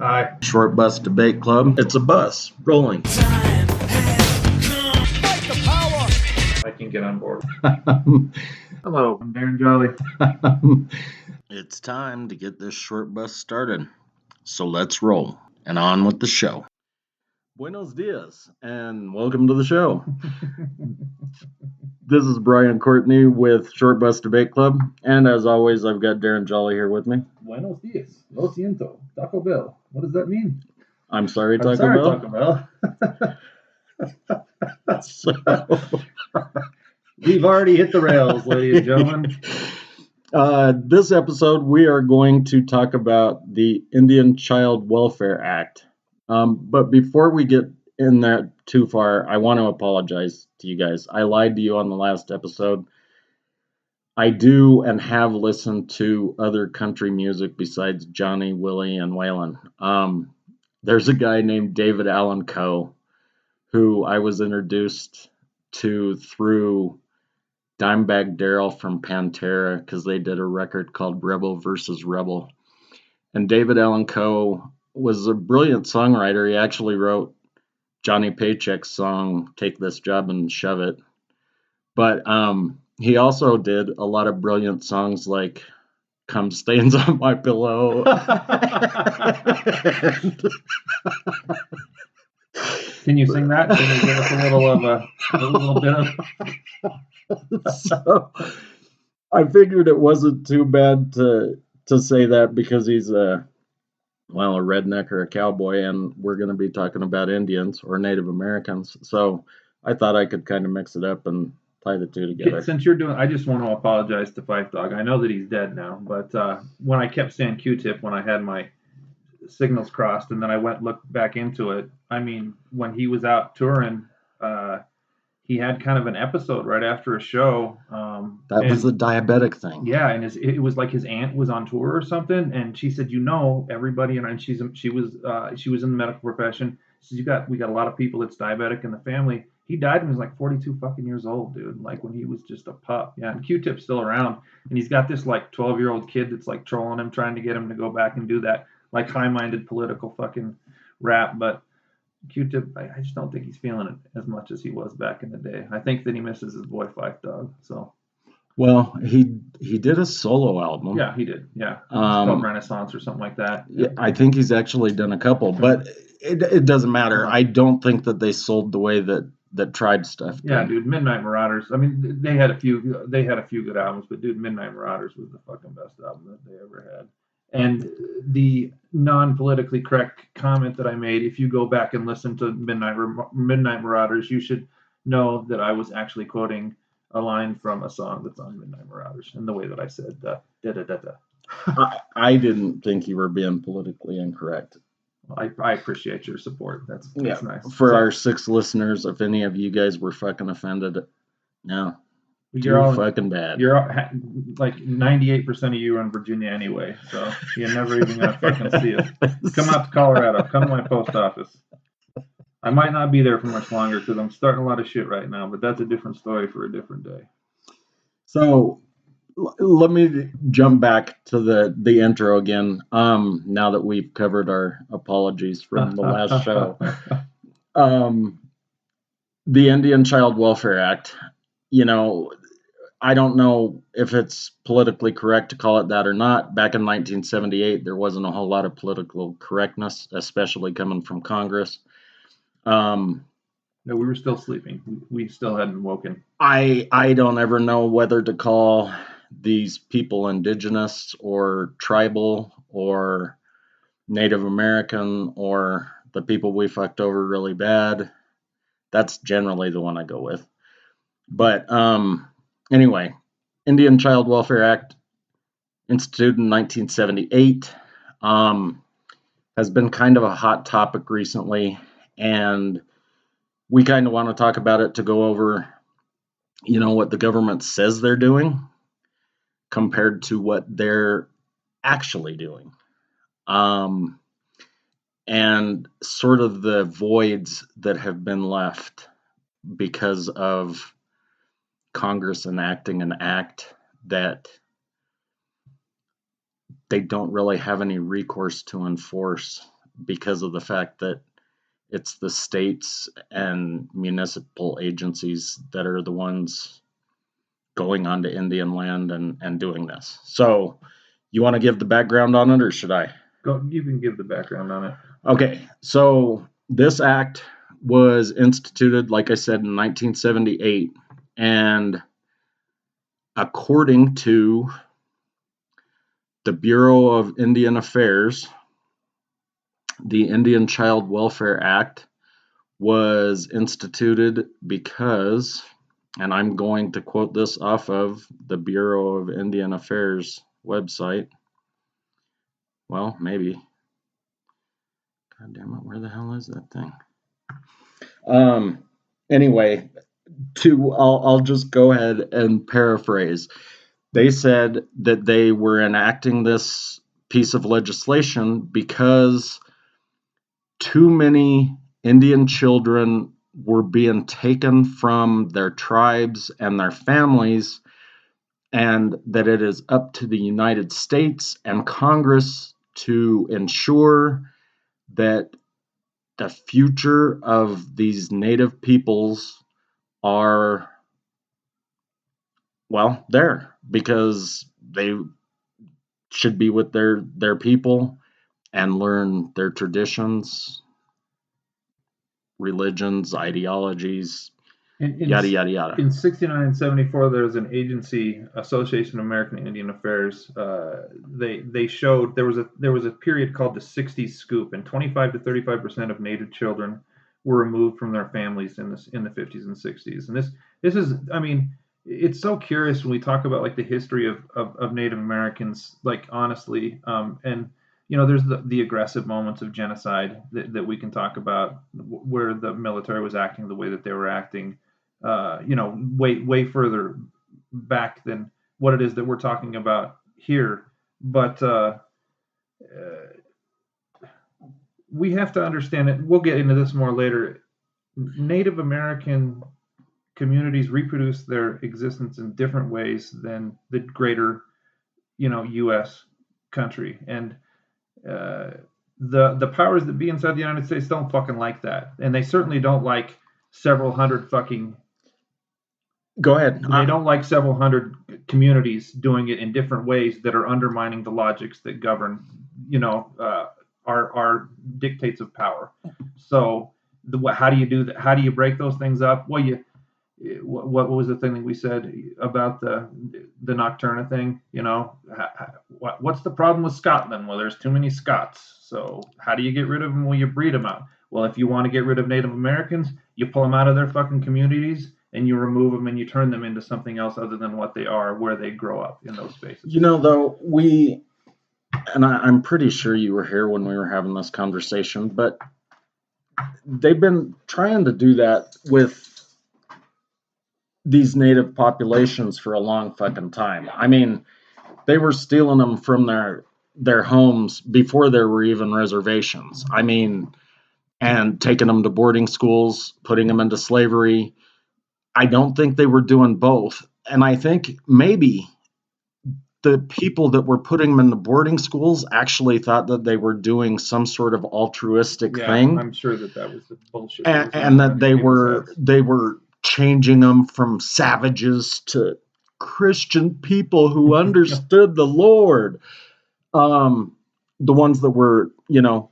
Hi. Short Bus Debate Club. It's a bus rolling. I can get on board. Hello, I'm Darren Jolly. It's time to get this short bus started. So let's roll and on with the show. Buenos dias and welcome to the show. This is Brian Courtney with Short Bus Debate Club, and as always, I've got Darren Jolly here with me. Buenos dias. Lo siento. Taco Bell. What does that mean? I'm sorry, Taco Bell. Taco Bell. So, we've already hit the rails, ladies and gentlemen. This episode, we are going to talk about the Indian Child Welfare Act. But before we get in that too far, I want to apologize to you guys. I lied to you on the last episode. I do and have listened to other country music besides Johnny, Willie, and Waylon. There's a guy named David Allan Coe who I was introduced to through Dimebag Darrell from Pantera because they did a record called Rebel versus Rebel. And David Allan Coe was a brilliant songwriter. He actually wrote Johnny Paycheck's song, Take This Job and Shove It. But he also did a lot of brilliant songs like Come Stains on My Pillow. Can you sing that? Can you give us a little bit of... So I figured it wasn't too bad to say that because he's a redneck or a cowboy, and we're going to be talking about Indians or Native Americans. So I thought I could kind of mix it up and tie the two together. Since you're doing, I just want to apologize to Fife Dog. I know that he's dead now, but when I kept saying Q-tip when I had my signals crossed, and then I looked back into it. I mean, when he was out touring, he had kind of an episode right after a show. That was the diabetic thing. Yeah, and it was like his aunt was on tour or something, and she said, everybody, and she was in the medical profession. She said, we got a lot of people that's diabetic in the family. He died when he was like 42 fucking years old, dude. Like when he was just a pup. Yeah, and Q-Tip's still around, and he's got this like 12-year-old kid that's like trolling him, trying to get him to go back and do that like high-minded political fucking rap, but Q-Tip, I just don't think he's feeling it as much as he was back in the day. I think that he misses his boy Fife Dog. So, well, he did a solo album. Yeah, he did. Yeah, it's called Renaissance or something like that. Yeah, I think he's actually done a couple, but it doesn't matter. I don't think that they sold the way that Tried stuff did. Yeah, dude, Midnight Marauders. I mean, they had a few good albums, but dude, Midnight Marauders was the fucking best album that they ever had. And the non-politically correct comment that I made, if you go back and listen to Midnight Marauders, you should know that I was actually quoting a line from a song that's on Midnight Marauders, and the way that I said da-da-da-da. I didn't think you were being politically incorrect. Well, I appreciate your support. That's nice. For our 6 listeners, if any of you guys were fucking offended, no. You're all fucking bad. You're like 98% of you are in Virginia anyway, so you're never even gonna fucking see us. Come out to Colorado. Come to my post office. I might not be there for much longer because I'm starting a lot of shit right now, but that's a different story for a different day. So let me jump back to the intro again. Now that we've covered our apologies from the last show, the Indian Child Welfare Act. I don't know if it's politically correct to call it that or not. Back in 1978, there wasn't a whole lot of political correctness, especially coming from Congress. No, we were still sleeping. We still hadn't woken. I don't ever know whether to call these people indigenous or tribal or Native American or the people we fucked over really bad. That's generally the one I go with. But anyway, Indian Child Welfare Act, instituted in 1978, has been kind of a hot topic recently, and we kind of want to talk about it to go over, what the government says they're doing compared to what they're actually doing, and sort of the voids that have been left because of Congress enacting an act that they don't really have any recourse to enforce because of the fact that it's the states and municipal agencies that are the ones going onto Indian land and doing this. So, you want to give the background on it, or should I? You can give the background on it. Okay, so this act was instituted, like I said, in 1978, and according to the Bureau of Indian Affairs, the Indian Child Welfare Act was instituted because, and I'm going to quote this off of the Bureau of Indian Affairs website. Well, maybe. God damn it, where the hell is that thing? Anyway, I'll just go ahead and paraphrase. They said that they were enacting this piece of legislation because too many Indian children were being taken from their tribes and their families, and that it is up to the United States and Congress to ensure that the future of these native peoples are, well, there, because they should be with their people and learn their traditions, religions, ideologies, yada yada yada. In 69 and 74, there was an agency, Association of American Indian Affairs. They showed there was a period called the 60s scoop, and 25 to 35% of Native children were removed from their families in the 50s and 60s. And this is, I mean, it's so curious when we talk about like the history of Native Americans, like honestly, and there's the aggressive moments of genocide that we can talk about, where the military was acting the way that they were acting, way further back than what it is that we're talking about here. But we have to understand it. We'll get into this more later. Native American communities reproduce their existence in different ways than the greater, U.S. country, and the powers that be inside the United States don't fucking like that, and they certainly don't like several hundred fucking. Go ahead. They don't like several hundred communities doing it in different ways that are undermining the logics that govern, our dictates of power. So, how do you do that? How do you break those things up? Well, what was the thing that we said about the Nocturna thing? What's the problem with Scotland? Well, there's too many Scots. So how do you get rid of them? Well, you breed them out. Well, if you want to get rid of Native Americans, you pull them out of their fucking communities and you remove them and you turn them into something else other than what they are, where they grow up in those spaces. Though I'm pretty sure you were here when we were having this conversation, but they've been trying to do that with these native populations for a long fucking time. I mean, they were stealing them from their homes before there were even reservations. I mean, and taking them to boarding schools, putting them into slavery. I don't think they were doing both. And I think maybe the people that were putting them in the boarding schools actually thought that they were doing some sort of altruistic thing. I'm sure that was the bullshit. And that they were changing them from savages to Christian people who understood the Lord. The ones that were,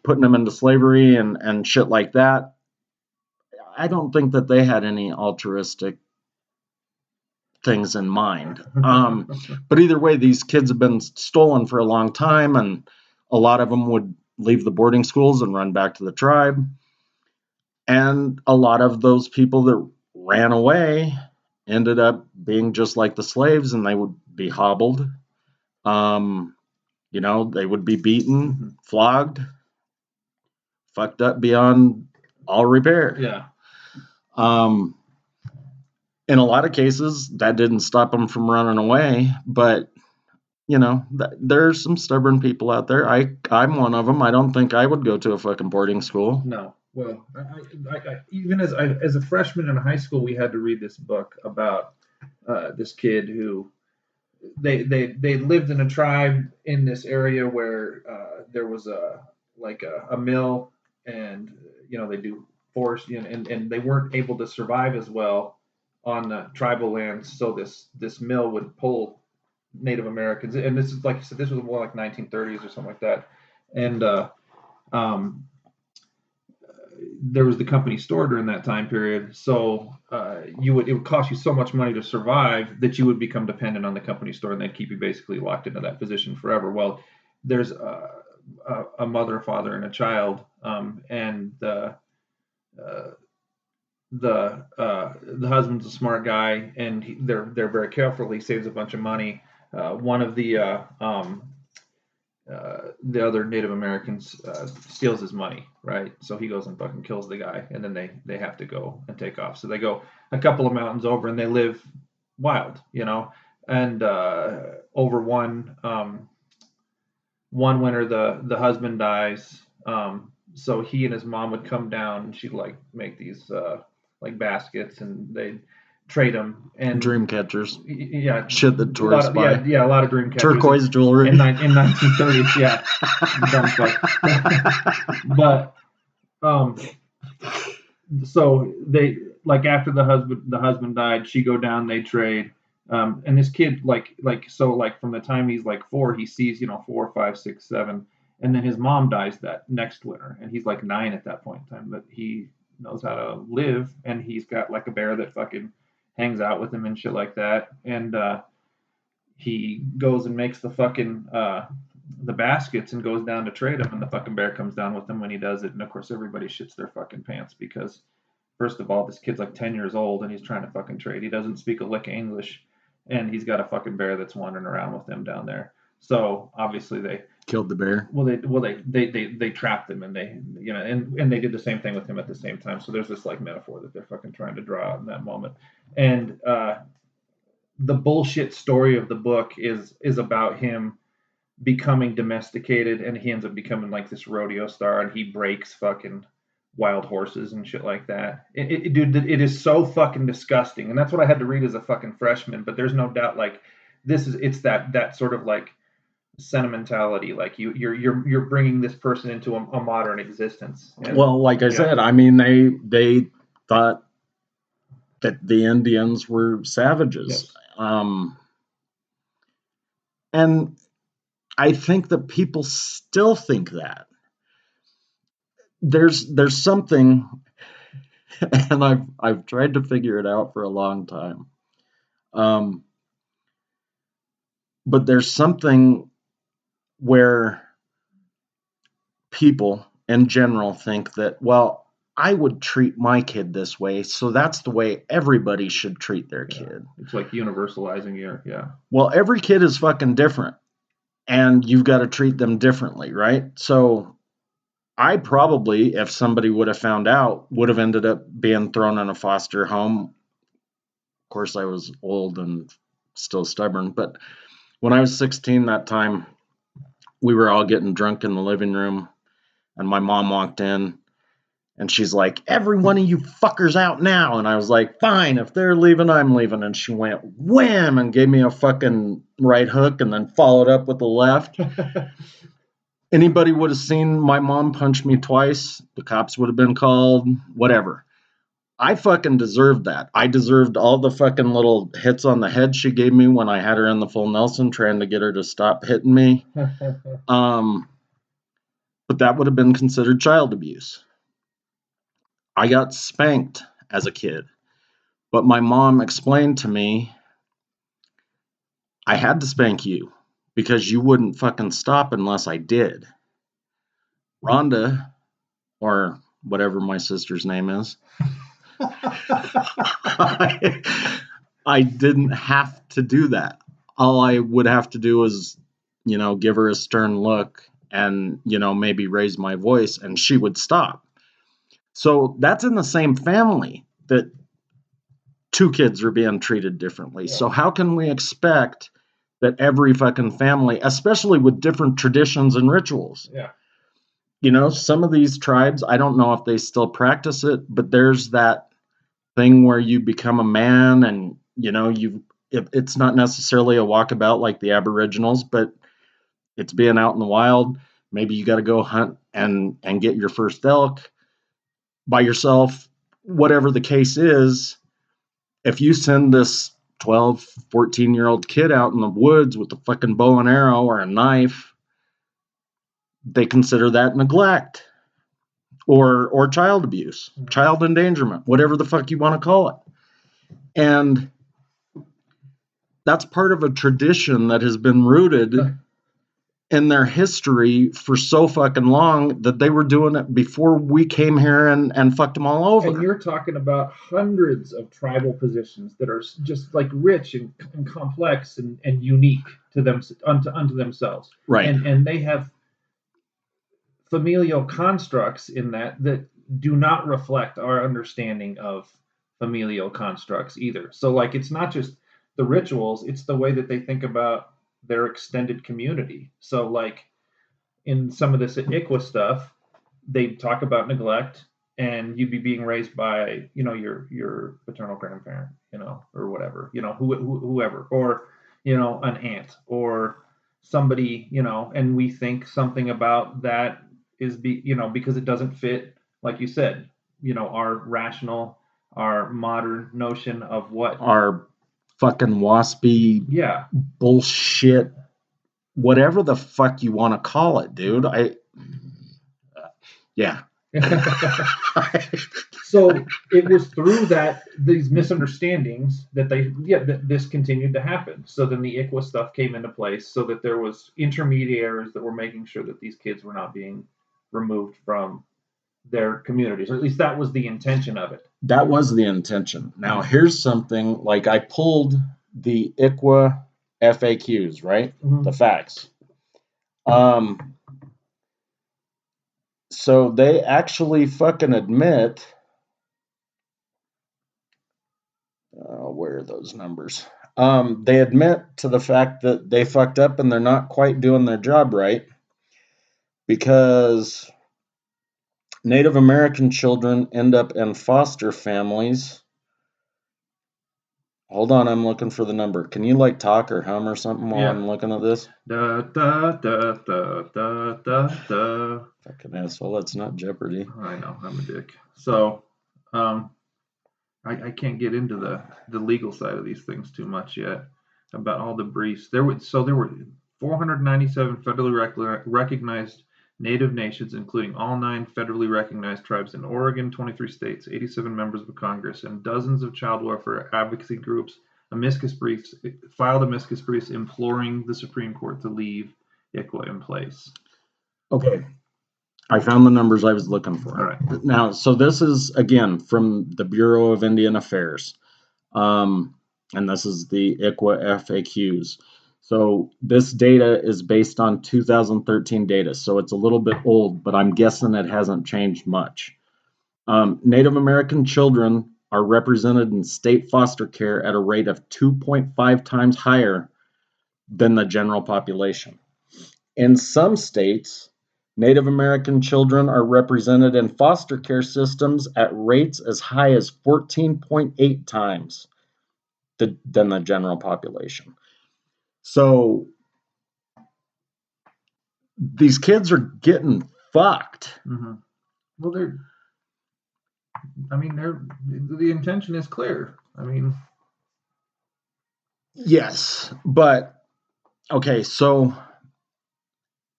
putting them into slavery and shit like that. I don't think that they had any altruistic things in mind. But either way, these kids have been stolen for a long time, and a lot of them would leave the boarding schools and run back to the tribe. And a lot of those people that ran away ended up being just like the slaves, and they would be hobbled. They would be beaten, flogged, fucked up beyond all repair. Yeah. In a lot of cases, that didn't stop them from running away, but there's some stubborn people out there. I'm one of them. I don't think I would go to a fucking boarding school. No. Well, I even as a freshman in high school, we had to read this book about this kid who they lived in a tribe in this area where there was a like a mill, and they do forest, and they weren't able to survive as well on the tribal lands. So this mill would pull Native Americans, and this is like I said, this was more like 1930s or something like that, and um, there was the company store during that time period. So it would cost you so much money to survive that you would become dependent on the company store, and they'd keep you basically locked into that position forever. Well, there's a mother, a father, and a child, and the husband's a smart guy, and they're very careful. He saves a bunch of money. One of the other Native Americans steals his money, right? So he goes and fucking kills the guy, and then they have to go and take off. So they go a couple of mountains over, and they live wild, And over one winter, the husband dies. So he and his mom would come down, and she'd like make these like baskets, and they'd trade them. And dream catchers. Yeah, shit that tourists buy. Yeah, a lot of dream catchers. Turquoise jewelry in 1930s. Yeah, dumb fuck. But so they like after the husband died, she go down, they trade. And this kid like from the time he's like 4, he sees 4, 5, 6, 7, and then his mom dies that next winter, and he's like 9 at that point in time. But he knows how to live, and he's got like a bear that fucking hangs out with him and shit like that. And he goes and makes the fucking the baskets and goes down to trade them, and the fucking bear comes down with him when he does it. And of course everybody shits their fucking pants because first of all, this kid's like 10 years old and he's trying to fucking trade. He doesn't speak a lick of English, and he's got a fucking bear that's wandering around with him down there. So obviously they killed the bear. They trapped him, and they and they did the same thing with him at the same time. So there's this like metaphor that they're fucking trying to draw out in that moment. And the bullshit story of the book is about him becoming domesticated, and he ends up becoming like this rodeo star, and he breaks fucking wild horses and shit like that. Dude, it is so fucking disgusting, and that's what I had to read as a fucking freshman. But there's no doubt, like it's that sort of like sentimentality, like you're bringing this person into a modern existence. And, well, like I said, I mean they thought that the Indians were savages. Yes. And I think that people still think that. There's something, and I've tried to figure it out for a long time. But there's something where people in general think that, well, I would treat my kid this way, so that's the way everybody should treat their kid. It's like universalizing yeah. Well, every kid is fucking different, and you've got to treat them differently, right? So I probably, if somebody would have found out, would have ended up being thrown in a foster home. Of course, I was old and still stubborn, but when I was 16 that time, we were all getting drunk in the living room, and my mom walked in, and she's like, every one of you fuckers out now. And I was like, fine, if they're leaving, I'm leaving. And she went wham and gave me a fucking right hook and then followed up with the left. Anybody would have seen my mom punch me twice. The cops would have been called, whatever. I fucking deserved that. I deserved all the fucking little hits on the head she gave me when I had her in the full Nelson trying to get her to stop hitting me. But that would have been considered child abuse. I got spanked as a kid, but my mom explained to me, I had to spank you because you wouldn't fucking stop unless I did. Rhonda, or whatever my sister's name is, I didn't have to do that. All I would have to do was, give her a stern look and, maybe raise my voice, and she would stop. So that's in the same family that two kids are being treated differently. Yeah. So how can we expect that every fucking family, especially with different traditions and rituals? Yeah. Some of these tribes, I don't know if they still practice it, but there's that thing where you become a man and, it's not necessarily a walkabout like the Aboriginals, but it's being out in the wild. Maybe you got to go hunt and get your first elk by yourself, whatever the case is. If you send this 12, 14-year-old kid out in the woods with a fucking bow and arrow or a knife, they consider that neglect or child abuse, child endangerment, whatever the fuck you want to call it. And that's part of a tradition that has been rooted in their history for so fucking long that they were doing it before we came here and fucked them all over. And you're talking about hundreds of tribal positions that are just like rich and complex and unique to them unto themselves. Right. And they have familial constructs in that do not reflect our understanding of familial constructs either. So like it's not just the rituals, it's the way that they think about their extended community. So like in some of this ICWA stuff, they talk about neglect and you'd be being raised by, your paternal grandparent, or whatever, whoever, or, an aunt or somebody, and we think something about that is because it doesn't fit, like you said, our modern notion of what our fucking waspy bullshit, whatever the fuck you want to call it, dude. So it was through these misunderstandings that this continued to happen. So then the ICWA stuff came into place so that there was intermediaries that were making sure that these kids were not being removed from their communities, or at least that was the intention of it. That was the intention. Now, here's something, like I pulled the ICWA FAQs, right? Mm-hmm. The facts. So they actually fucking admit, where are those numbers? They admit to the fact that they fucked up and they're not quite doing their job right, because Native American children end up in foster families. Hold on, I'm looking for the number. Can you like talk or hum or something while I'm looking at this? Da da da da da da da. Fucking asshole, that's not Jeopardy. I know, I'm a dick. So, I can't get into the legal side of these things too much yet about all the briefs. There were 497 federally recognized Native nations, including all 9 federally recognized tribes in Oregon, 23 states, 87 members of Congress, and dozens of child welfare advocacy groups filed amicus briefs imploring the Supreme Court to leave ICWA in place. Okay. I found the numbers I was looking for. All right. Now, so this is, again, from the Bureau of Indian Affairs. And this is the ICWA FAQs. So this data is based on 2013 data, so it's a little bit old, but I'm guessing it hasn't changed much. Native American children are represented in state foster care at a rate of 2.5 times higher than the general population. In some states, Native American children are represented in foster care systems at rates as high as 14.8 times than the general population. So these kids are getting fucked. Mm-hmm. Well, the intention is clear. Yes, but okay, so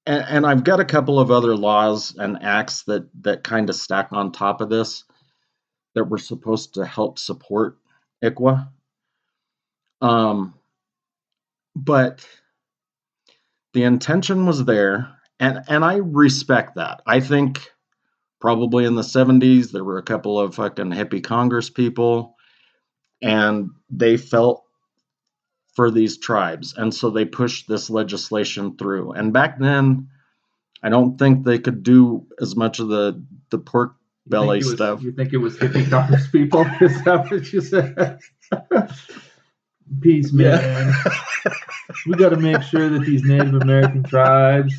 and I've got a couple of other laws and acts that kind of stack on top of this that were supposed to help support ICWA. But the intention was there, and I respect that. I think probably in the 70s there were a couple of fucking hippie Congress people, and they felt for these tribes, and so they pushed this legislation through. And back then, I don't think they could do as much of the pork belly stuff. You think it was hippie Congress people? Is that what you said? Peace, man. Yeah. We got to make sure that these Native American tribes.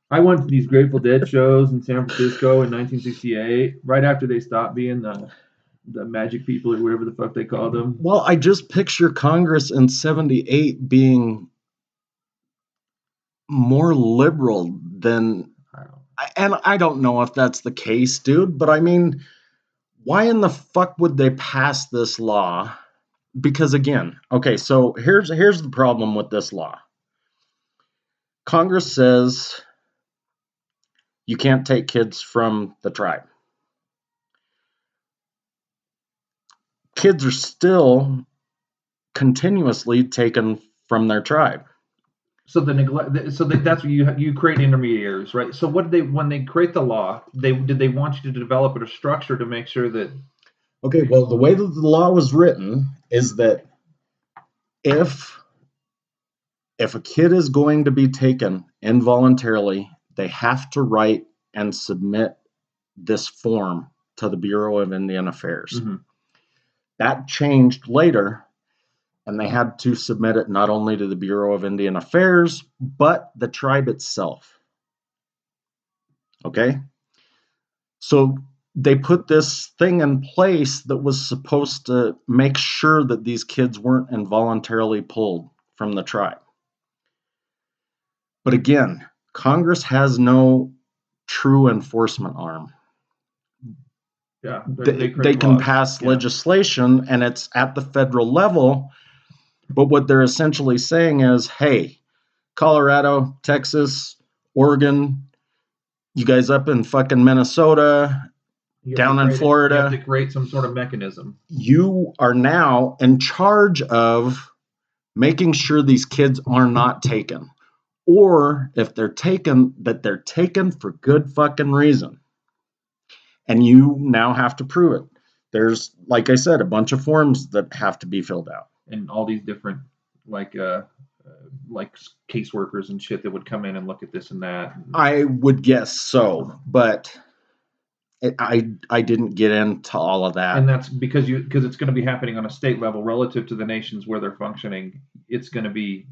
I went to these Grateful Dead shows in San Francisco in 1968, right after they stopped being the magic people or whatever the fuck they called them. Well, I just picture Congress in 78 being more liberal than, and I don't know if that's the case, dude, but I mean, why in the fuck would they pass this law? Because again, okay, so here's the problem with this law. Congress says you can't take kids from the tribe. Kids are still continuously taken from their tribe. So the neglect. So that's what you create intermediaries, right? So what did they when they create the law? Did they want you to develop a structure to make sure that? Okay, well, the way that the law was written is that if a kid is going to be taken involuntarily, they have to write and submit this form to the Bureau of Indian Affairs. Mm-hmm. That changed later, and they had to submit it not only to the Bureau of Indian Affairs, but the tribe itself. Okay? So they put this thing in place that was supposed to make sure that these kids weren't involuntarily pulled from the tribe. But again, Congress has no true enforcement arm. Yeah, they can pass legislation, and it's at the federal level, but what they're essentially saying is, hey, Colorado, Texas, Oregon, you guys up in fucking Minnesota, down in Florida, you have to create some sort of mechanism. You are now in charge of making sure these kids are not taken. Or if they're taken, that they're taken for good fucking reason. And you now have to prove it. There's, like I said, a bunch of forms that have to be filled out. And all these different, like caseworkers and shit that would come in and look at this and that. I would guess so, but I didn't get into all of that. And that's because it's going to be happening on a state level relative to the nations where they're functioning. It's going to be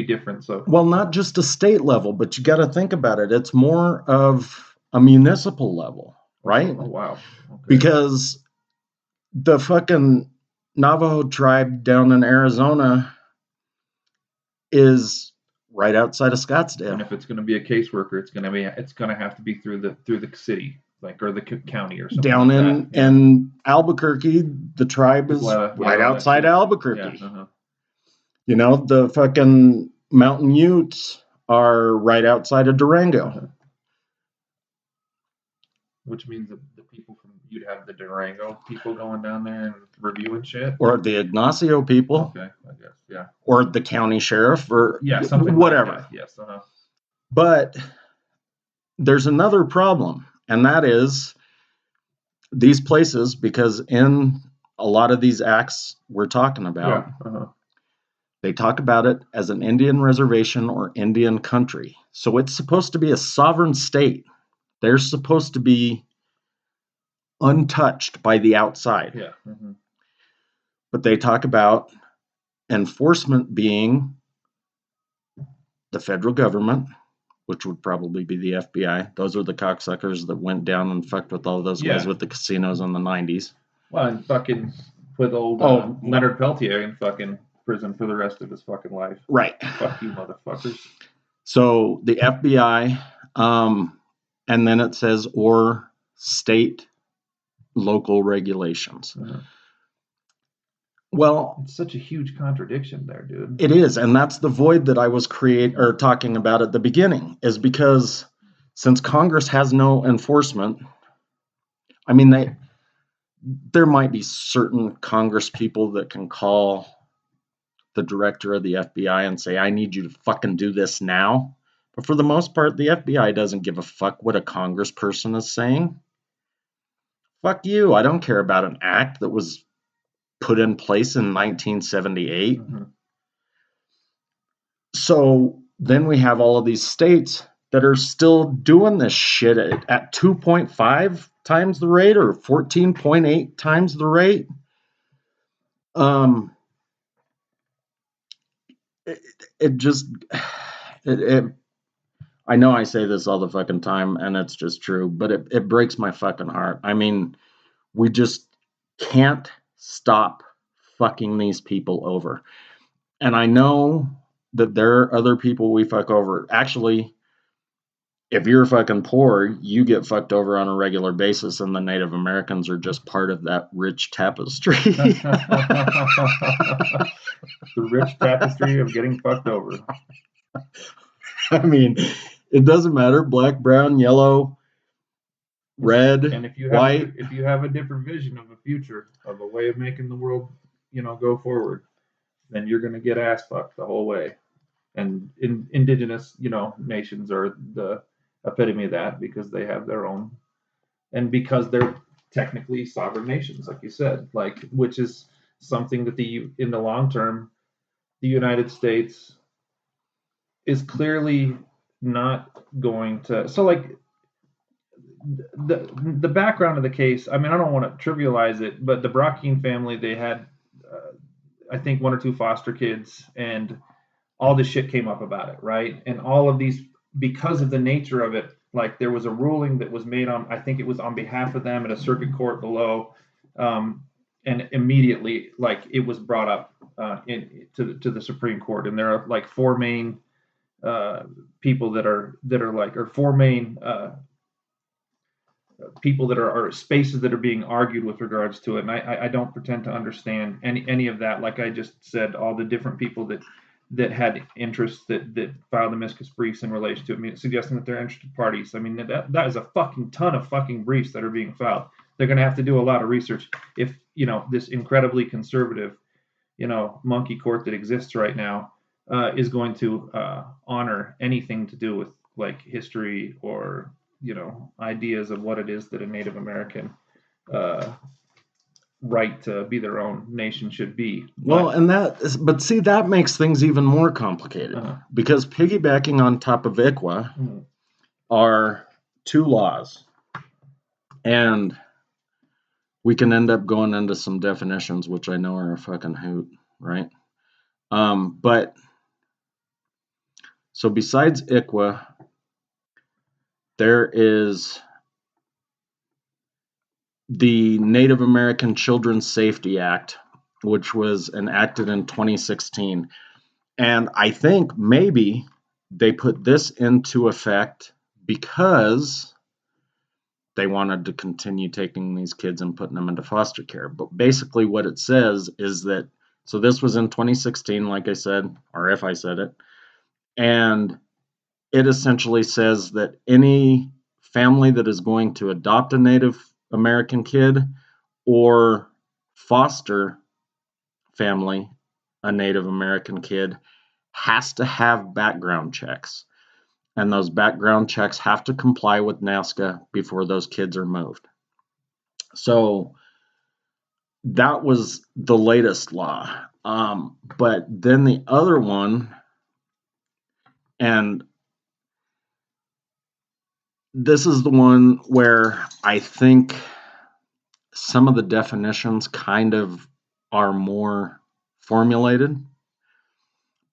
different. So, well, not just a state level, but you got to think about it. It's more of a municipal level, right? Oh, wow. Okay. Because the fucking Navajo tribe down in Arizona is right outside of Scottsdale. And if it's going to be a caseworker, it's going to have to be through the city, like, or the county or something. Down in Albuquerque, the tribe is right outside Albuquerque. Yeah, uh-huh. You know, the fucking Mountain Utes are right outside of Durango. Uh-huh. Which means the people you'd have the Durango people going down there and reviewing shit, or the Ignacio people. Okay, I guess, yeah. Or the county sheriff, or something whatever. Like that. Yes, uh-huh. But there's another problem, and that is these places, because in a lot of these acts we're talking about, they talk about it as an Indian reservation or Indian country. So it's supposed to be a sovereign state. They're supposed to be untouched by the outside. Yeah. Mm-hmm. But they talk about enforcement being the federal government, which would probably be the FBI. Those are the cocksuckers that went down and fucked with all those guys with the casinos in the 90s. Well, and fucking put old Leonard Peltier in fucking prison for the rest of his fucking life. Right. Fuck you, motherfuckers. So the FBI, and then it says, or state local regulations. Uh-huh. Well, it's such a huge contradiction there, dude. It is, and that's the void that I was talking about at the beginning, is because since Congress has no enforcement, I mean, there might be certain Congress people that can call the director of the FBI and say, I need you to fucking do this now. But for the most part, the FBI doesn't give a fuck what a congressperson is saying. Fuck you. I don't care about an act that was put in place in 1978. Mm-hmm. So then we have all of these states that are still doing this shit at 2.5 times the rate or 14.8 times the rate. I know I say this all the fucking time, and it's just true, but it breaks my fucking heart. I mean, we just can't stop fucking these people over. And I know that there are other people we fuck over. Actually, if you're fucking poor, you get fucked over on a regular basis, and the Native Americans are just part of that rich tapestry. The rich tapestry of getting fucked over. I mean, it doesn't matter, black, brown, yellow, red, And if you have a different vision of a future, of a way of making the world, go forward, then you're going to get ass fucked the whole way. And indigenous, nations are the epitome of that, because they have their own, and because they're technically sovereign nations, like you said, which is something that in the long term, the United States is clearly not going to. So, the background of the case, I mean, I don't want to trivialize it, but the Brockine family, they had, I think, one or two foster kids, and all this shit came up about it, right? And all of these, because of the nature of it, there was a ruling that was made on, I think it was on behalf of them at a circuit court below, and immediately, it was brought up to the Supreme Court, and there are four main people that are or four main people that are spaces that are being argued with regards to it. And I don't pretend to understand any of that. Like I just said, all the different people that had interests that filed amicus briefs in relation to it, I mean, suggesting that they're interested parties. I mean, that is a fucking ton of fucking briefs that are being filed. They're going to have to do a lot of research if, this incredibly conservative, monkey court that exists right now is going to honor anything to do with history or, ideas of what it is that a Native American right to be their own nation should be. But see, that makes things even more complicated, because piggybacking on top of ICWA are two laws, and we can end up going into some definitions, which I know are a fucking hoot, right? But so besides ICWA, there is the Native American Children's Safety Act, which was enacted in 2016. And I think maybe they put this into effect because they wanted to continue taking these kids and putting them into foster care. But basically what it says is that, so this was in 2016, like I said, or if I said it, and it essentially says that any family that is going to adopt a Native American kid or foster family a Native American kid has to have background checks. And those background checks have to comply with NASCA before those kids are moved. So that was the latest law. But then the other one, and this is the one where I think some of the definitions kind of are more formulated.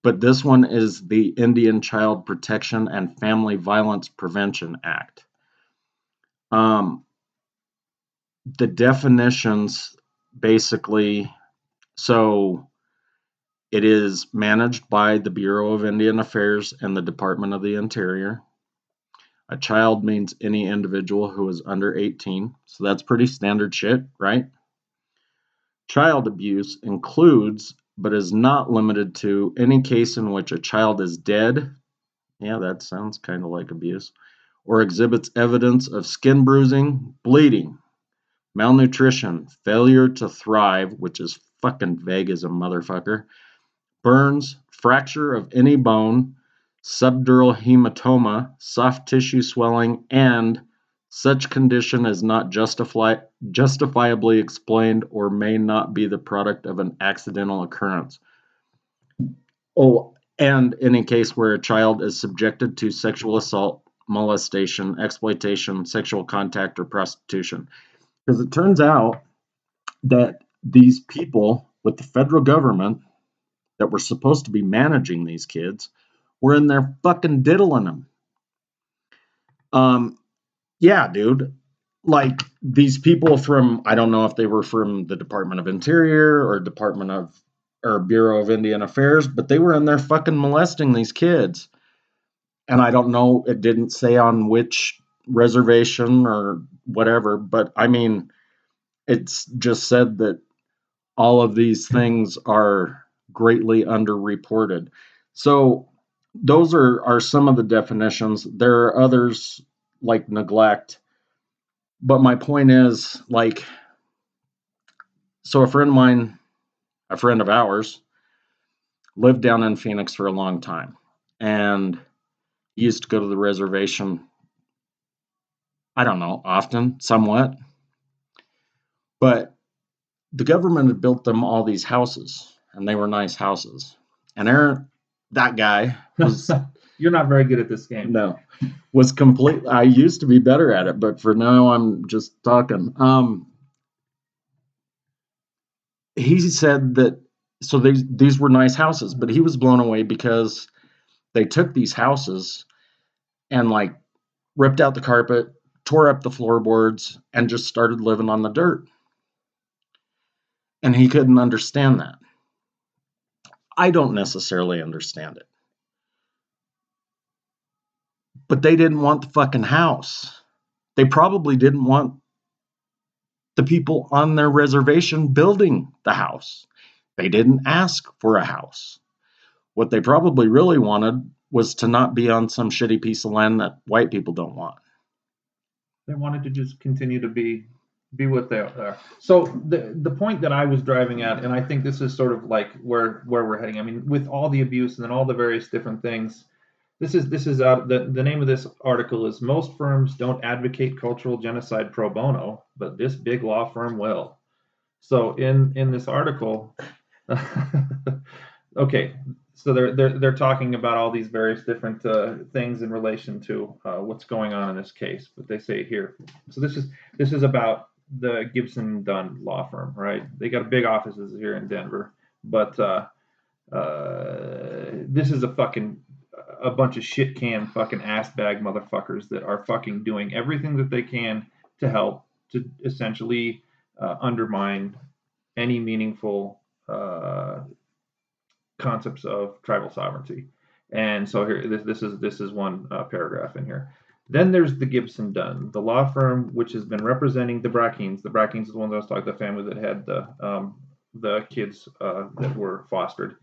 But this one is the Indian Child Protection and Family Violence Prevention Act. The definitions basically, so it is managed by the Bureau of Indian Affairs and the Department of the Interior. A child means any individual who is under 18, so that's pretty standard shit, right? Child abuse includes, but is not limited to, any case in which a child is dead, yeah, that sounds kind of like abuse, or exhibits evidence of skin bruising, bleeding, malnutrition, failure to thrive, which is fucking vague as a motherfucker, burns, fracture of any bone, subdural hematoma, soft tissue swelling, and such condition is not justifiably explained or may not be the product of an accidental occurrence. Oh, and any case where a child is subjected to sexual assault, molestation, exploitation, sexual contact, or prostitution. Because it turns out that these people with the federal government that were supposed to be managing these kids were in there fucking diddling them. Yeah, dude. Like these people from, I don't know if they were from the Department of Interior or Department of or Bureau of Indian Affairs, but they were in there fucking molesting these kids. And I don't know, it didn't say on which reservation or whatever, but I mean, it's just said that all of these things are greatly underreported. So those are some of the definitions. There are others like neglect. But my point is, like, so a friend of mine, a friend of ours, lived down in Phoenix for a long time. And he used to go to the reservation, I don't know, often, somewhat. But the government had built them all these houses, and they were nice houses. And Aaron, that guy was You're not very good at this game. no, was complete. I used to be better at it, but for now I'm just talking. He said that so these were nice houses, but he was blown away because they took these houses and like ripped out the carpet, tore up the floorboards, and just started living on the dirt. And he couldn't understand that. I don't necessarily understand it. But they didn't want the fucking house. They probably didn't want the people on their reservation building the house. They didn't ask for a house. What they probably really wanted was to not be on some shitty piece of land that white people don't want. They wanted to just continue to be what they are. So the point that I was driving at, and I think this is sort of like where we're heading. I mean, with all the abuse and then all the various different things, this is out. The name of this article is "Most Firms Don't Advocate Cultural Genocide Pro Bono, but this big law firm will." So in this article, okay, so they're talking about all these various different things in relation to what's going on in this case. But they say here, so this is about the Gibson Dunn law firm, right? They got big offices here in Denver, but this is a bunch of shit can fucking ass bag motherfuckers that are fucking doing everything that they can to help to essentially undermine any meaningful concepts of tribal sovereignty. And so here, this is one paragraph in here. Then there's the Gibson Dunn, the law firm which has been representing the Brackens. The Brackens is the ones I was talking, the family that had the kids that were fostered,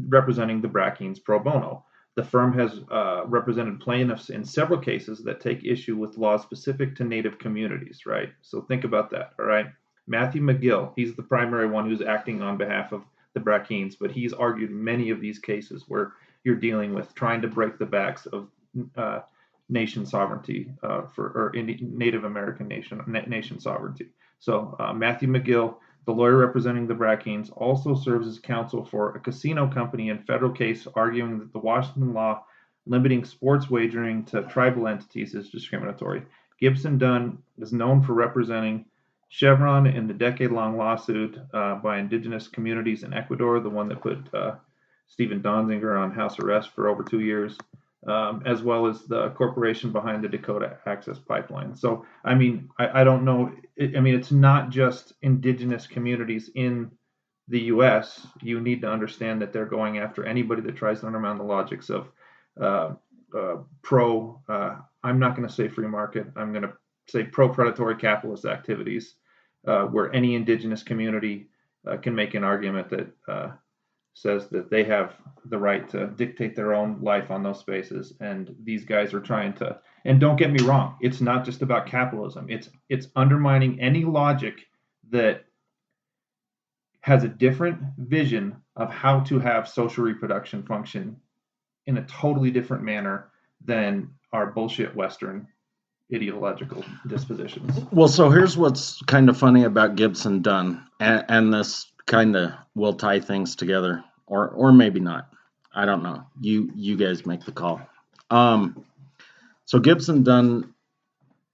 representing the Brackens pro bono. The firm has represented plaintiffs in several cases that take issue with laws specific to Native communities, right? So think about that, all right? Matthew McGill, he's the primary one who's acting on behalf of the Brackens, but he's argued many of these cases where you're dealing with trying to break the backs of nation sovereignty or Native American nation sovereignty. So Matthew McGill, the lawyer representing the Brackens, also serves as counsel for a casino company in federal case arguing that the Washington law limiting sports wagering to tribal entities is discriminatory. Gibson Dunn is known for representing Chevron in the decade-long lawsuit by indigenous communities in Ecuador, the one that put Stephen Donziger on house arrest for over 2 years, as well as the corporation behind the Dakota Access Pipeline. So, I mean, I don't know. I mean, it's not just indigenous communities in the U.S. You need to understand that they're going after anybody that tries to undermine the logics of I'm not going to say free market. I'm going to say pro-predatory capitalist activities, where any indigenous community can make an argument that says that they have the right to dictate their own life on those spaces, and these guys are trying to. And don't get me wrong, it's not just about capitalism. It's undermining any logic that has a different vision of how to have social reproduction function in a totally different manner than our bullshit Western ideological dispositions. Well, so here's what's kind of funny about Gibson Dunn, and this kind of will tie things together, or maybe not. I don't know. You guys make the call. So Gibson Dunn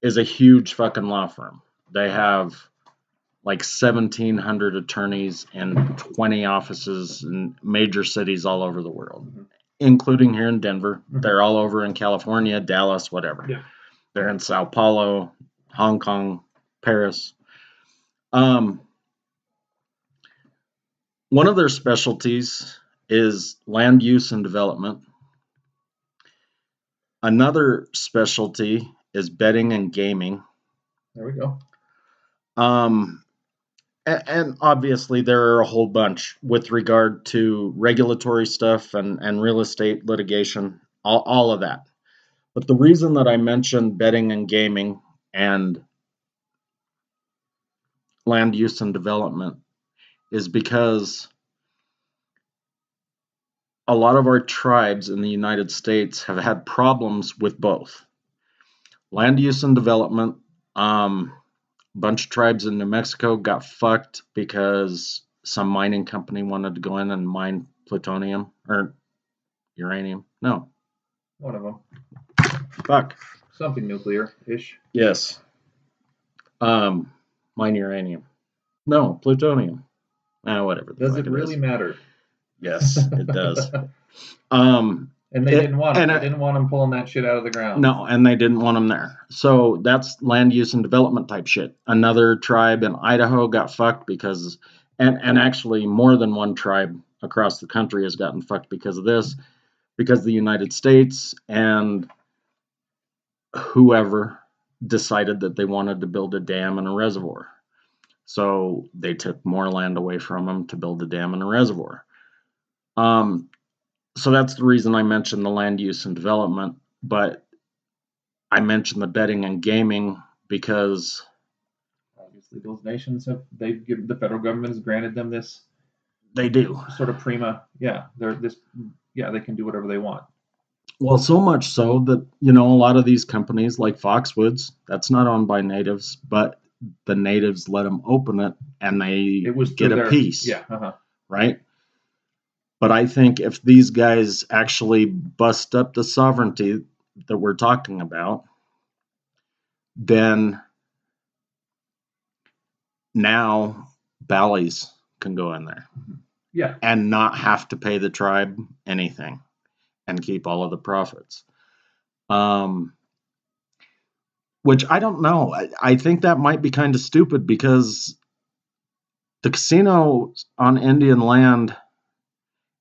is a huge fucking law firm. They have like 1,700 attorneys and 20 offices in major cities all over the world, including here in Denver. They're all over in California, Dallas, whatever. Yeah. They're in Sao Paulo, Hong Kong, Paris. One of their specialties is land use and development. Another specialty is betting and gaming. There we go. And obviously there are a whole bunch with regard to regulatory stuff and real estate litigation, all of that. But the reason that I mentioned betting and gaming and land use and development is because a lot of our tribes in the United States have had problems with both. Land use and development, a bunch of tribes in New Mexico got fucked because some mining company wanted to go in and mine plutonium or uranium. No. One of them. Fuck. Something nuclear-ish. Yes. Mine uranium. No, plutonium. Whatever. Does it really matter? Yes, it does. And they didn't want them. They didn't want them pulling that shit out of the ground. No, and they didn't want them there. So that's land use and development type shit. Another tribe in Idaho got fucked because, and actually more than one tribe across the country has gotten fucked because of this, because the United States and whoever decided that they wanted to build a dam and a reservoir. So they took more land away from them to build a dam and a reservoir. So that's the reason I mentioned the land use and development, but I mentioned the betting and gaming because obviously those nations the federal government has granted them this. They do sort of they can do whatever they want. Well, so much so that a lot of these companies like Foxwoods, that's not owned by natives, but the natives let them open it and they get a piece. Yeah. Uh-huh. Right? But I think if these guys actually bust up the sovereignty that we're talking about, then now Bally's can go in there. Yeah. And not have to pay the tribe anything and keep all of the profits. Which I don't know. I think that might be kind of stupid because the casinos on Indian land,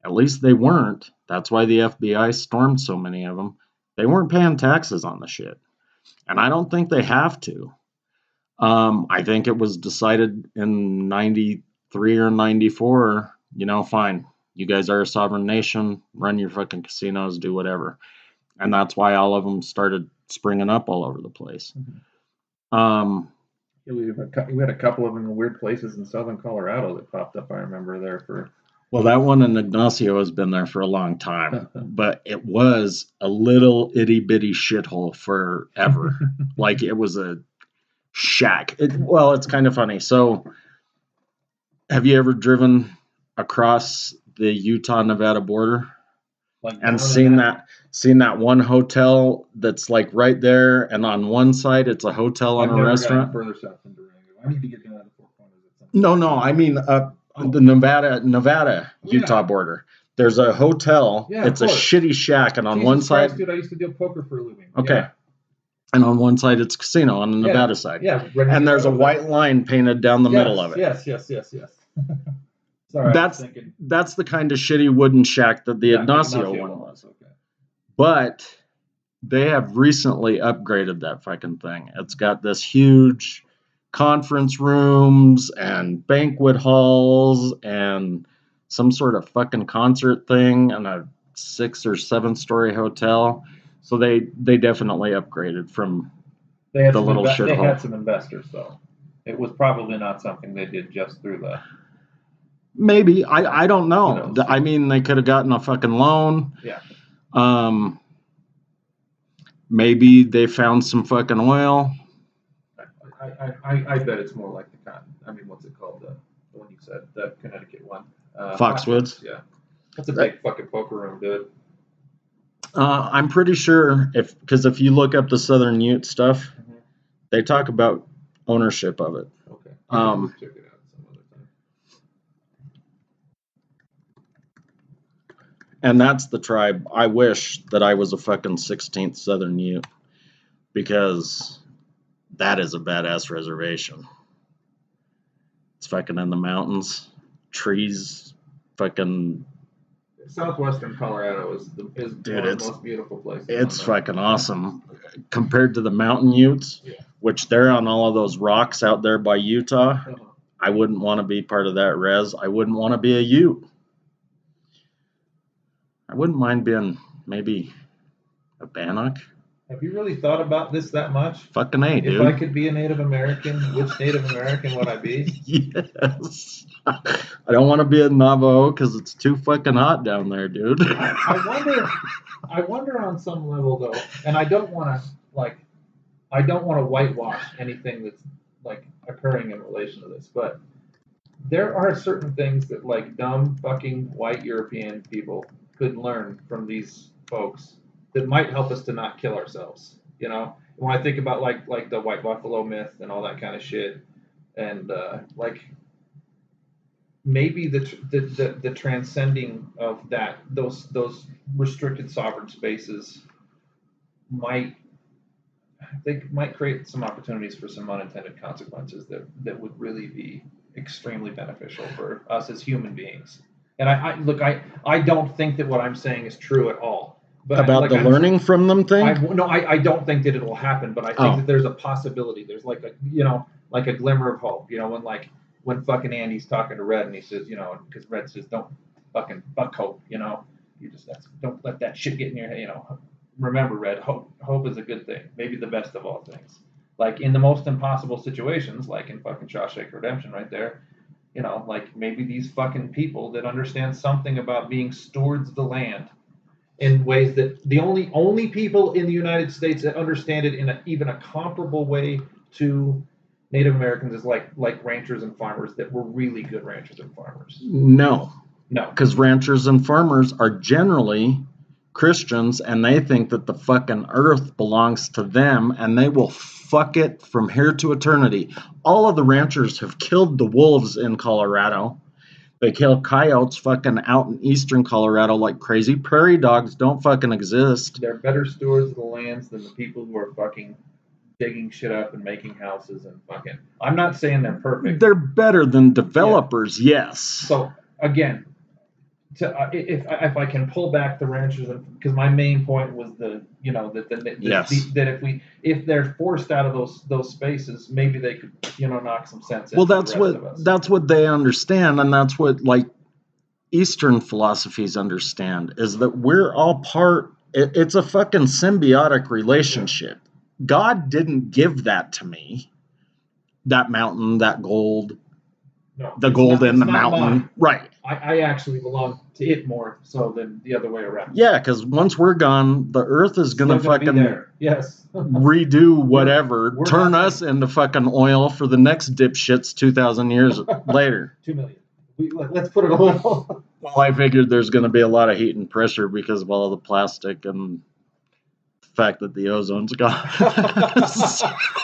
at least they weren't. That's why the FBI stormed so many of them. They weren't paying taxes on the shit. And I don't think they have to. I think it was decided in 93 or 94, fine. You guys are a sovereign nation. Run your fucking casinos, do whatever. And that's why all of them started springing up all over the place. Mm-hmm. We had a couple of them in weird places in southern Colorado that popped up. I remember there for. Well, that one in Ignacio has been there for a long time, but it was a little itty bitty shithole forever. Like it was a shack. It's kind of funny. So, have you ever driven across the Utah-Nevada border and seen that one hotel that's like right there, and on one side it's a hotel and a restaurant? Further south than Durango. I need to get down to the Four Corners. No, I mean the Nevada-Utah border. There's a hotel. Yeah, it's a shitty shack, and on one side, Christ, dude, I used to do poker for a living. Okay. Yeah. And on one side it's a casino on the Nevada side. Yeah. And there's a white line painted down the middle of it. Yes. Sorry, that's the kind of shitty wooden shack that the Ignacio one was. Okay. But they have recently upgraded that fucking thing. It's got this huge conference rooms and banquet halls and some sort of fucking concert thing and a 6 or 7 story hotel. So they definitely upgraded from the little shithole. They had some investors, though. It was probably not something they did just through the. Maybe. I don't know. I mean, they could have gotten a fucking loan. Yeah. Maybe they found some fucking oil. I bet it's more like the cotton. I mean, what's it called? The one you said, the Connecticut one. Foxwoods. Yeah. That's a big fucking poker room, dude. I'm pretty sure because if you look up the Southern Ute stuff, they talk about ownership of it. Okay. Check it out some other time. And that's the tribe. I wish that I was a fucking 16th Southern Ute because that is a badass reservation. It's fucking in the mountains, trees fucking. Southwestern Colorado is Dude, one of the most beautiful places. It's fucking awesome compared to the Mountain Utes, which they're on all of those rocks out there by Utah. I wouldn't want to be part of that res. I wouldn't want to be a Ute. I wouldn't mind being maybe a Bannock. Have you really thought about this that much? Fucking A, dude. If I could be a Native American, which Native American would I be? Yes. I don't want to be a Navajo because it's too fucking hot down there, dude. I wonder on some level though, and I don't want to whitewash anything that's like occurring in relation to this, but there are certain things that like dumb fucking white European people could learn from these folks that might help us to not kill ourselves. You know, when I think about like the white buffalo myth and all that kind of shit, and like maybe the transcending of those restricted sovereign spaces might create some opportunities for some unintended consequences that would really be extremely beneficial for us as human beings. And I don't think that what I'm saying is true at all. But about the learning from them thing? I don't think that it'll happen, but I think that there's a possibility. There's like a glimmer of hope. You know, when fucking Andy's talking to Red and he says, you know, because Red says, don't fucking fuck hope, you know, don't let that shit get in your head, you know. Remember, Red, hope is a good thing, maybe the best of all things. Like in the most impossible situations, like in fucking Shawshank Redemption right there, you know, like maybe these fucking people that understand something about being stewards of the land in ways that the only people in the United States that understand it in even a comparable way to Native Americans is like ranchers and farmers that were really good ranchers and farmers. No, because ranchers and farmers are generally Christians and they think that the fucking earth belongs to them and they will fuck it from here to eternity. All of the ranchers have killed the wolves in Colorado. They kill coyotes fucking out in eastern Colorado like crazy. Prairie dogs don't fucking exist. They're better stewards of the lands than the people who are fucking digging shit up and making houses and fucking. I'm not saying they're perfect. They're better than developers, yes. So again, if I can pull back the ranchers, because my main point was that if they're forced out of those spaces, maybe they could knock some sense into the rest of us. That's what they understand, and that's what like Eastern philosophies understand is that we're all part. It's a fucking symbiotic relationship. Yeah. God didn't give that to me. That mountain, that gold. No, the gold in the mountain. Mine. Right. I actually belong to it more so than the other way around. Yeah, because once we're gone, the earth is going to fucking redo whatever, turn us into fucking oil for the next dipshits 2,000 years later. 2 million. Let's put it a little. Well, I figured there's going to be a lot of heat and pressure because of all the plastic and the fact that the ozone's gone.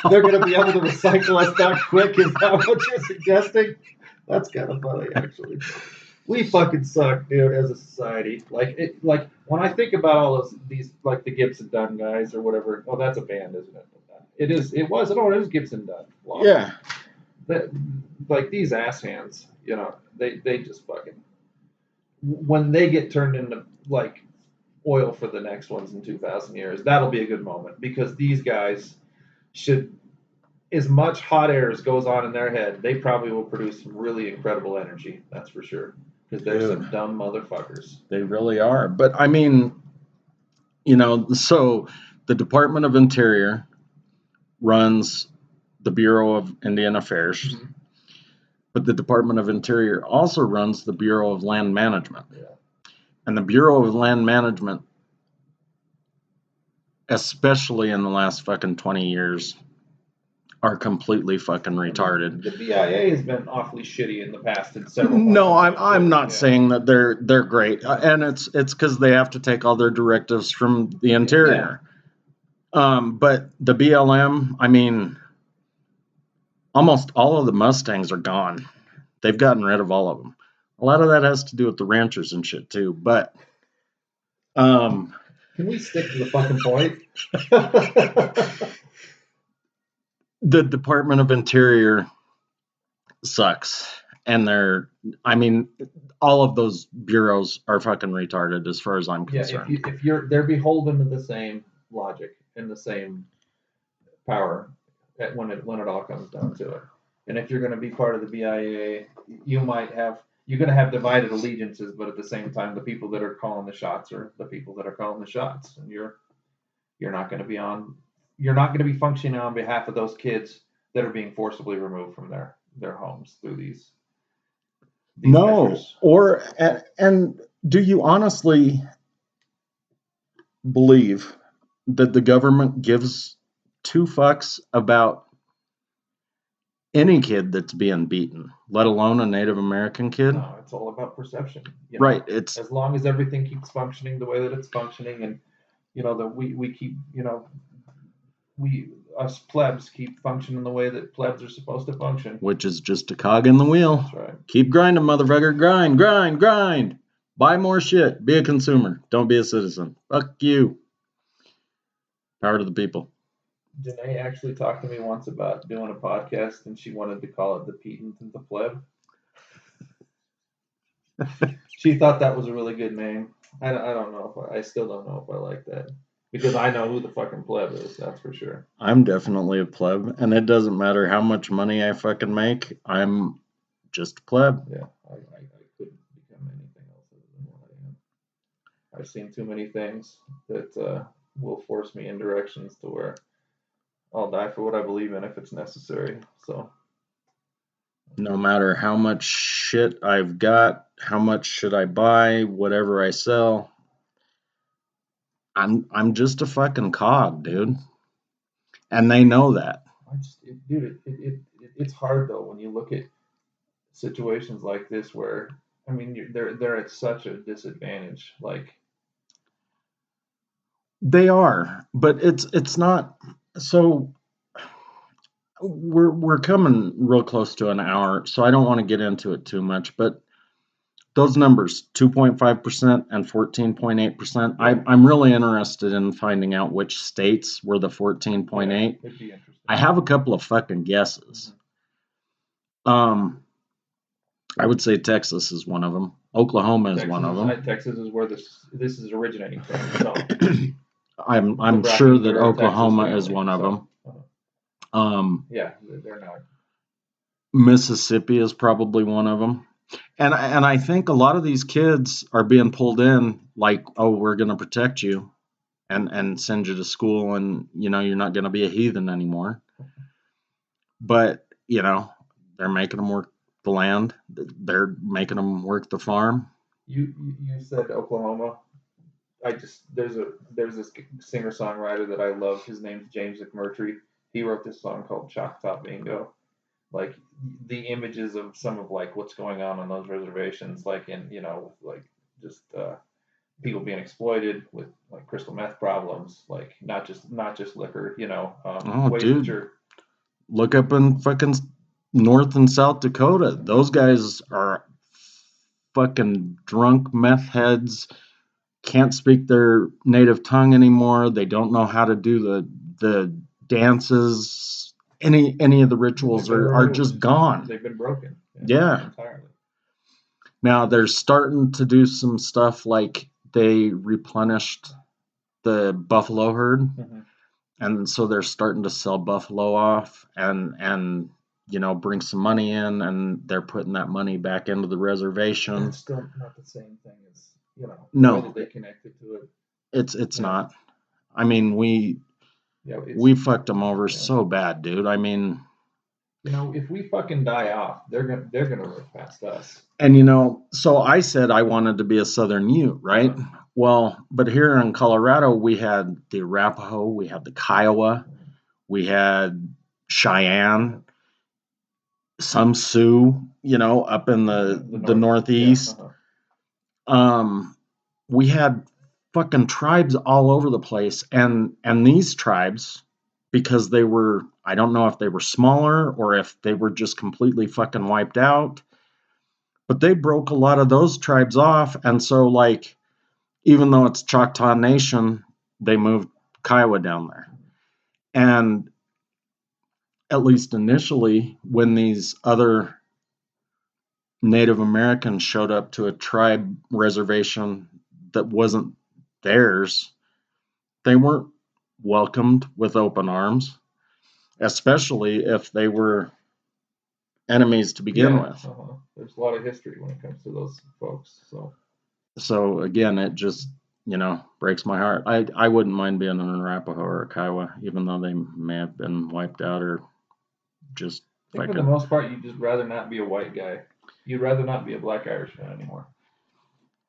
They're going to be able to recycle us that quick? Is that what you're suggesting? That's kind of funny, actually. We fucking suck, dude, as a society. Like when I think about all these, like the Gibson Dunn guys or whatever. Oh, that's a band, isn't it? It is. It was. No, it is Gibson Dunn. Wow. Yeah. Like these ass hands, they just fucking. When they get turned into like oil for the next ones in 2,000 years, that'll be a good moment because these guys should. As much hot air as goes on in their head, they probably will produce some really incredible energy. That's for sure. Because they're some dumb motherfuckers. They really are. But I mean, so the Department of Interior runs the Bureau of Indian Affairs. Mm-hmm. But the Department of Interior also runs the Bureau of Land Management. Yeah. And the Bureau of Land Management, especially in the last fucking 20 years, are completely fucking retarded. The BIA has been awfully shitty in the past in several. No, I'm not saying that they're great, and it's because they have to take all their directives from the interior. Yeah. But the BLM, I mean, almost all of the Mustangs are gone. They've gotten rid of all of them. A lot of that has to do with the ranchers and shit too. But can we stick to the fucking point? The Department of Interior sucks. And I mean, all of those bureaus are fucking retarded as far as I'm concerned. Yeah, they're beholden to the same logic and the same power when it all comes down to it. And if you're going to be part of the BIA, you're going to have divided allegiances, but at the same time, the people that are calling the shots are the people that are calling the shots, and you're not going to be functioning on behalf of those kids that are being forcibly removed from their homes through these measures. And do you honestly believe that the government gives two fucks about any kid that's being beaten, let alone a Native American kid? No, it's all about perception. Right. It's as long as everything keeps functioning the way that it's functioning, and that we keep us plebs keep functioning the way that plebs are supposed to function. Which is just a cog in the wheel. That's right. Keep grinding, motherfucker. Grind, grind, grind. Buy more shit. Be a consumer. Don't be a citizen. Fuck you. Power to the people. Janae actually talked to me once about doing a podcast, and she wanted to call it The Pedant and the Pleb. She thought that was a really good name. I don't know I still don't know if I like that. Because I know who the fucking pleb is, that's for sure. I'm definitely a pleb, and it doesn't matter how much money I fucking make. I'm just a pleb. Yeah, I couldn't become anything else other than what I am. I've seen too many things that will force me in directions to where I'll die for what I believe in if it's necessary. So, no matter how much shit I've got, how much should I buy, whatever I sell, I'm just a fucking cog, dude. And they know that. It's hard though when you look at situations like this where they're at such a disadvantage. Like they are, but it's not. So we're coming real close to an hour, so I don't want to get into it too much, but those numbers, 2.5% and 14.8%, I'm really interested in finding out which states were the 14.8. Yeah, it'd be interesting. I have a couple of fucking guesses. I would say Texas is one of them. Oklahoma is one of them. Texas is where this is originating from. So I'm sure that Oklahoma is one of them. Yeah, they're not. Mississippi is probably one of them. And I think a lot of these kids are being pulled in like, oh, we're going to protect you and send you to school, and you're not going to be a heathen anymore. But they're making them work the land. They're making them work the farm. You said Oklahoma. There's this singer songwriter that I love. His name's James McMurtry. He wrote this song called Choctaw Bingo. Like the images of some of like what's going on those reservations, like in like just people being exploited with like crystal meth problems, like not just liquor, ways dude. that you're. Look up in fucking North and South Dakota. Those guys are fucking drunk meth heads. Can't speak their native tongue anymore. They don't know how to do the dances. Any of the rituals are just gone. They've been broken. Yeah. Entirely. Now they're starting to do some stuff like they replenished the buffalo herd. Mm-hmm. And so they're starting to sell buffalo off and bring some money in, and they're putting that money back into the reservation. It's still not the same thing as no, the way that they connected to it. It's not. I mean, we fucked them over so bad, dude. I mean, if we fucking die off, they're gonna live past us. And so I said I wanted to be a Southern Ute, right? Uh-huh. Well, but here in Colorado, we had the Arapaho, we had the Kiowa, we had Cheyenne, some Sioux, up in the Northeast. Yeah, uh-huh. We had fucking tribes all over the place, and these tribes, because they were, I don't know if they were smaller or if they were just completely fucking wiped out, but they broke a lot of those tribes off. And so, like, even though it's Choctaw Nation, they moved Kiowa down there. And at least initially, when these other Native Americans showed up to a tribe reservation that wasn't theirs, they weren't welcomed with open arms, especially if they were enemies to begin with. There's a lot of history when it comes to those folks. So again, it just, breaks my heart. I wouldn't mind being an Arapaho or a Kiowa, even though they may have been wiped out or just. I think for the most part, you'd just rather not be a white guy. You'd rather not be a black Irishman anymore.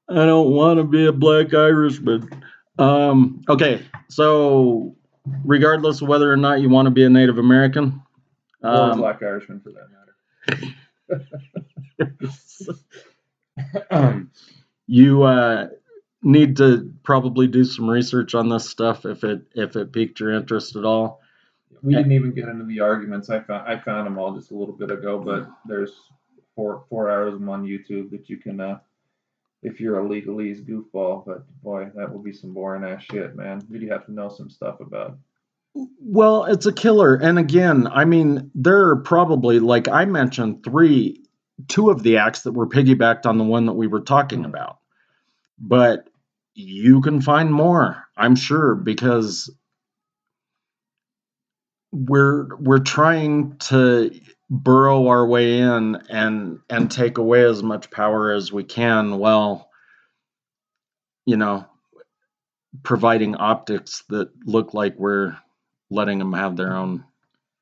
I don't want to be a black Irishman. Okay, so regardless of whether or not you want to be a Native American, or a black Irishman for that matter. You need to probably do some research on this stuff if it piqued your interest at all. We didn't even get into the arguments. I found them all just a little bit ago, but there's 4 hours of them on YouTube that you can, if you're a legalese goofball. But boy, that would be some boring ass shit, man. You'd have to know some stuff about. Well, it's a killer, and again, I mean, there are probably, like I mentioned, 2 of the acts that were piggybacked on the one that we were talking about, but you can find more, I'm sure, because we're trying to burrow our way in and take away as much power as we can while providing optics that look like we're letting them have their own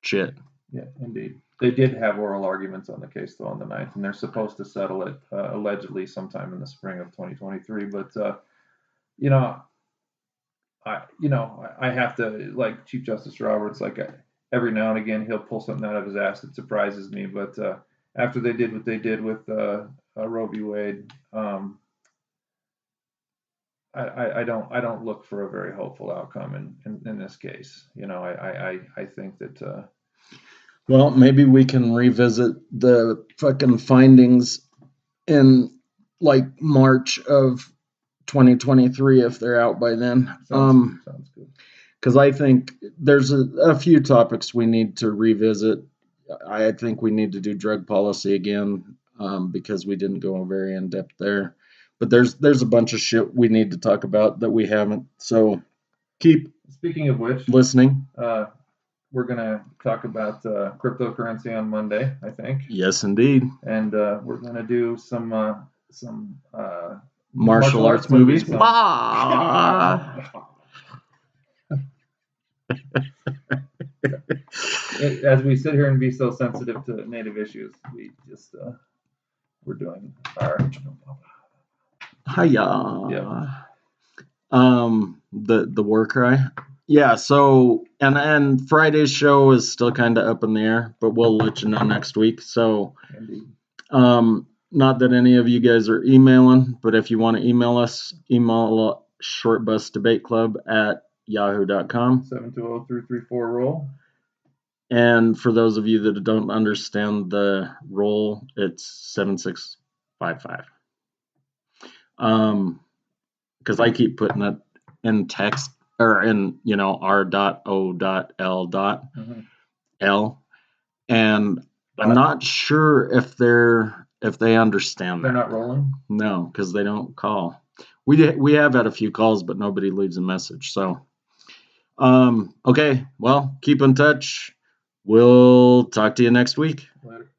shit. Yeah, indeed. They did have oral arguments on the case though on the 9th, and they're supposed to settle it allegedly sometime in the spring of 2023. But I have to, like Chief Justice Roberts, like every now and again he'll pull something out of his ass that surprises me. But after they did what they did with Roe v. Wade, I don't look for a very hopeful outcome in this case. I think that. Well, maybe we can revisit the fucking findings in like March of 2023 if they're out by then. Sounds good. Because I think there's a few topics we need to revisit. I think we need to do drug policy again because we didn't go very in depth there. But there's a bunch of shit we need to talk about that we haven't. So keep. Speaking of which, listening. We're gonna talk about cryptocurrency on Monday, I think. Yes, indeed. And we're gonna do some martial arts movies. As we sit here and be so sensitive to Native issues, we just we're doing our hiya. The war cry. Yeah, so and Friday's show is still kind of up in the air, but we'll let you know next week. So not that any of you guys are emailing, but if you want to email us, email shortbusdebateclub@yahoo.com. 720-334-ROLL. And for those of you that don't understand the roll, it's 7655. Because I keep putting it in text or in R.O.L.L, and I'm not sure if they understand that. They're not rolling? No, because they don't call. We have had a few calls, but nobody leaves a message. So, okay, well, keep in touch. We'll talk to you next week. Later.